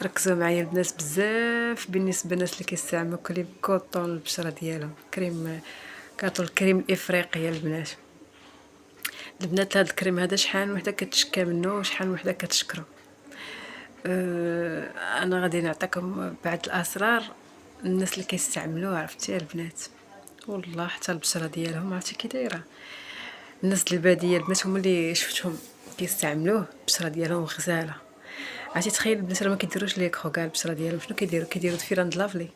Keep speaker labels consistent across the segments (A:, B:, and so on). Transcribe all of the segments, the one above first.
A: ركزوا معايا البنات بزاف بالنسبه للناس اللي كيستعملوا كريم كوطون للبشره ديالهم، كريم كاطو الكريم الافريقي البنات. البنات هاد الكريم هذا شحال وحده كتشكى منه وشحال وحده كتشكرو. انا غادي نعطيكم بعض الاسرار الناس اللي كيستعملوه، عرفتي البنات، والله حتى البشره ديالهم عرفتي كي دايره. الناس د الباديه البنات هما اللي شفتهم كيستعملوه، البشره ديالهم غزاله. عرفتي تخيل البنات راه ما كيديروش ليكرو كاع البشره ديالهم، شنو كيديروا فيراند لافلي.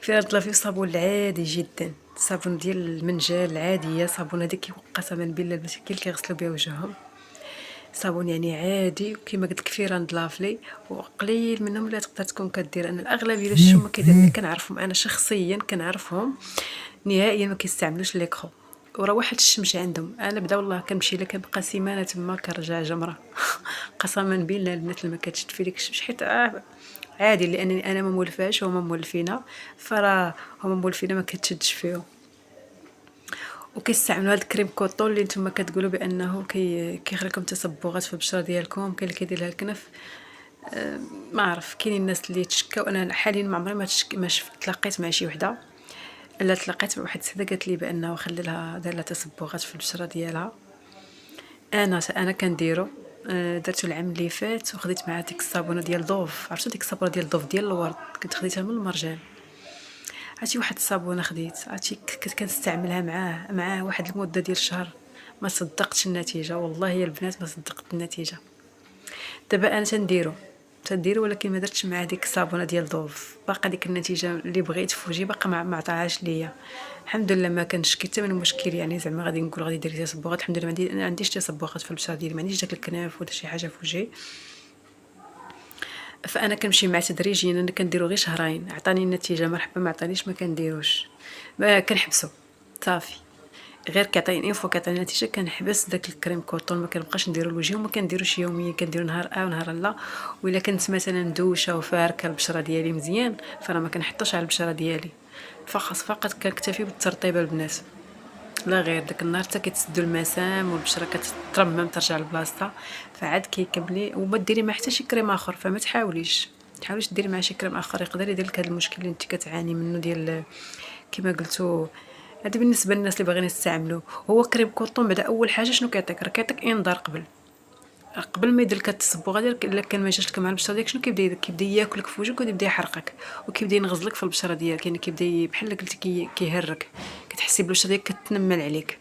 A: فيراند لافلي صابون العادي جدا، صابون ديال المنجل العاديه، صابون هذيك قسما بالله البنات كاين اللي كيغسلوا بها وجههم، صابون يعني عادي كيما قلت لك فيراند لافلي، وقليل منهم اللي تقدر تكون كدير. انا الاغلبيه اللي شفتهم كيديروا كنعرفهم، انا شخصيا كنعرفهم نهائيا ما كيستعملوش ليكرو، وراه واحد الشمس عندهم. انا بدا والله كنمشي لها كنبقى سيمانه تما كنرجع جمره قسما بالله البنات اللي ما كتشد في ديك الشمس، حيت عادي لانني انا ما مولفاش وهما مولفينها، فراه هما مولفينها ما كتشدش فيهم. وكيستعملوا هذا الكريم كوطون اللي نتوما كتقولوا بانه كيخليكم تصبغات في البشره ديالكم، كاين اللي كيدير لها الكنف. ما عرف كاينين الناس اللي تشكاو، انا حاليا ما عمري ما شفت تلاقيت مع شي وحده الا تلاقيت مع واحد السيده قالت لي بانه خلي لها دار لها تصبغات في البشره ديالها. انا كنديرو، درتو العام اللي فات وخديت معاه ديك الصابونه ديال دوف، عرفتوا ديك الصابونه ديال دوف ديال الورد، كنت خديتها من المرجان. عرفتي واحد الصابونه خديت، عرفتي كنت كنستعملها معاه واحد المده ديال شهر، ما صدقتش النتيجه، والله يا البنات ما صدقت النتيجه. دابا انا تنديرو ولكن ما درتش مع ديك الصابونه ديال دوف، باقا ديك النتيجه اللي بغيت في وجهي باقا ما عطاهاش ليا. الحمد لله ما كنشكي حتى من المشكل، يعني زعما غادي نقول غادي دير تصبغات، الحمد لله ما عنديش تصبغات في البشره ديالي، ما عنديش داك الكناف ولا شي حاجه في وجهي. فانا كنمشي مع تدريجيا، انا كنديرو غير شهرين، عطاني النتيجه مرحبا، ما عطانيش ما كنديروش، ما كنحبسو صافي. غير كيعطيني انفو كيعطيني النتيجه كنحبس داك الكريم كوطون، ما كنبقاش نديرو لوجهي، وما كنديروش يوميا، كنديرو نهار ونهار لا. وإلا كنت مثلا دوشه وفاركه البشره ديالي مزيان فانا ما كنحطوش على البشره ديالي، فقط كنكتفي بالترطيب البنات، لا غير داك النهار حتى كيتسدوا المسام والبشره كترمم ترجع لبلاصتها، فعاد كيكملي. وما ديري مع حتى شي كريم اخر، فما تحاوليش ديري مع شي كريم اخر يقدر يدير لك هذا المشكل اللي انت كتعاني منه ديال كما قلتو. هذا بالنسبه للناس اللي باغيين يستعملوه. هو كريم كوطون بعدا اول حاجه شنو كيعطيك، راه كيعطيك انذار قبل ما يدير لك التصبغه ديالك، الا كان ما جاش لك مع البشره ديالك شنو كيبدا يدير، كيبدا ياكلك في وجهك ويبدا يحرقك وكيبدا ينغزلك في البشره ديالك، يعني كيبدا بحال قلتي كيهرك، كتحسي بالبشره ديالك كتنمل عليك.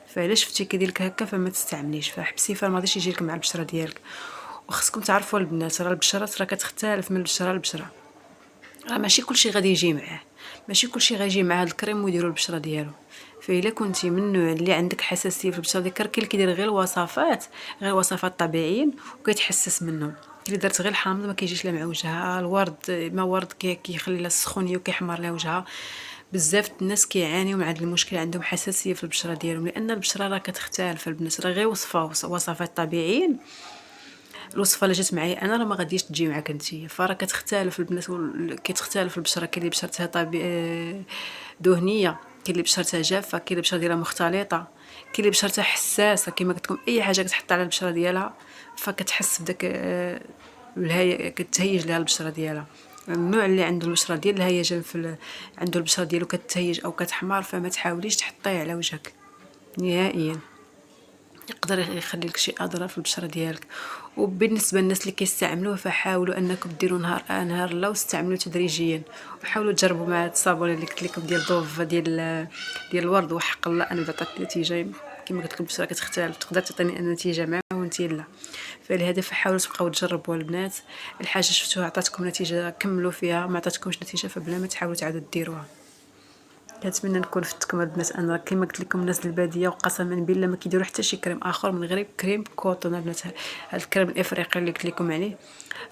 A: فالا شفتي كيدير لك هكا فما تستعمليش، فحبسي فما غاديش يجي لك مع البشره ديالك. وخصكم تعرفوا البنات راه البشرات راه كتختلف من بشره لبشره، راه ماشي كلشي غادي يجي معاه، ماشي كلشي غيجي مع هذا الكريم ويديروا البشره ديالو. فإلا كنتي من النوع اللي عندك حساسيه في البشره ديالك، كاين اللي كيدير غير الوصفات، غير وصفات طبيعيين وكيتحسس منهم. اللي درت غير الحامض ما كيجيش لا مع وجهها، الورد ما ورد كيخلي لها السخونيه وكيحمر لها وجهها. بزاف الناس كيعانيو من هذا المشكل، عندهم حساسيه في البشره ديالهم، لان البشره راه كتختلف البنات، راه غير وصفات طبيعيين. الوصفه اللي جات معايا انا راه ما غاديش تجي معاك نتيا، فراه كتختلف البنات كتختلف البشره، كاين اللي بشرتها دهنيه، كاين اللي بشرتها جافه، كاين اللي البشره ديالها مختلطه، كاين اللي بشرتها حساسه. كما قلت لكم اي حاجه كتحط على البشره ديالها فكتحس بداك كتهيج لها البشره ديالها. النوع اللي عنده البشره ديال الهيجان عنده البشره ديالو كتهيج او كتحمر، فما تحاوليش تحطيه على وجهك نهائيا، يقدر يخلي لك شي اضرار في البشره ديالك. وبالنسبه للناس اللي كيستعملوه فحاولوا انكم ديروا نهار لا، واستعملوا تدريجيا، وحاولوا تجربوا مع الصابون اللي قلت لكم ديال دوف ديال الورد، وحق الله انا عطات نتيجه. كما قلت لكم البشره كتختلف، تقدر تعطيني النتيجه معاه وانت لا. فلهذا فحاولوا تبقاو تجربوا البنات، الحاجه شفتوها عطاتكم نتيجه كملوا فيها، ما عطاتكمش نتيجه فبلا ما تحاولوا تعاودوا ديروها. كنتمنى نكون فتكم البنات. انا كما قلت لكم الناس الباديه وقسما بالله ما كيديروا حتى شي كريم اخر من غير كريم كوطون البنات، هذا الكريم الافريقي اللي قلت لكم عليه.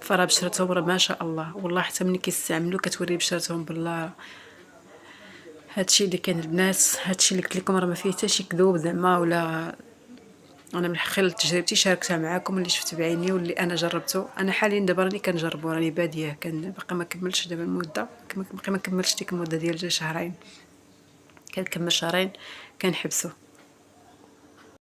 A: فراه بشرتهم راه ما شاء الله، والله حتى ملي كيستعملوا كتوري بشرتهم بالله. هادشي اللي كان البنات، هادشي اللي قلت لكم راه ما فيه حتى شي كذوب زعما ولا. انا من خلال تجربتي شاركتها معكم اللي شفت بعيني واللي انا جربته. انا حاليا دابا راني كنجربو، راني باديه، كان باقي ما كملتش دابا المده، باقي ما كملتش ديك المده ديال شهرين، كنكمل شهرين كنحبسو.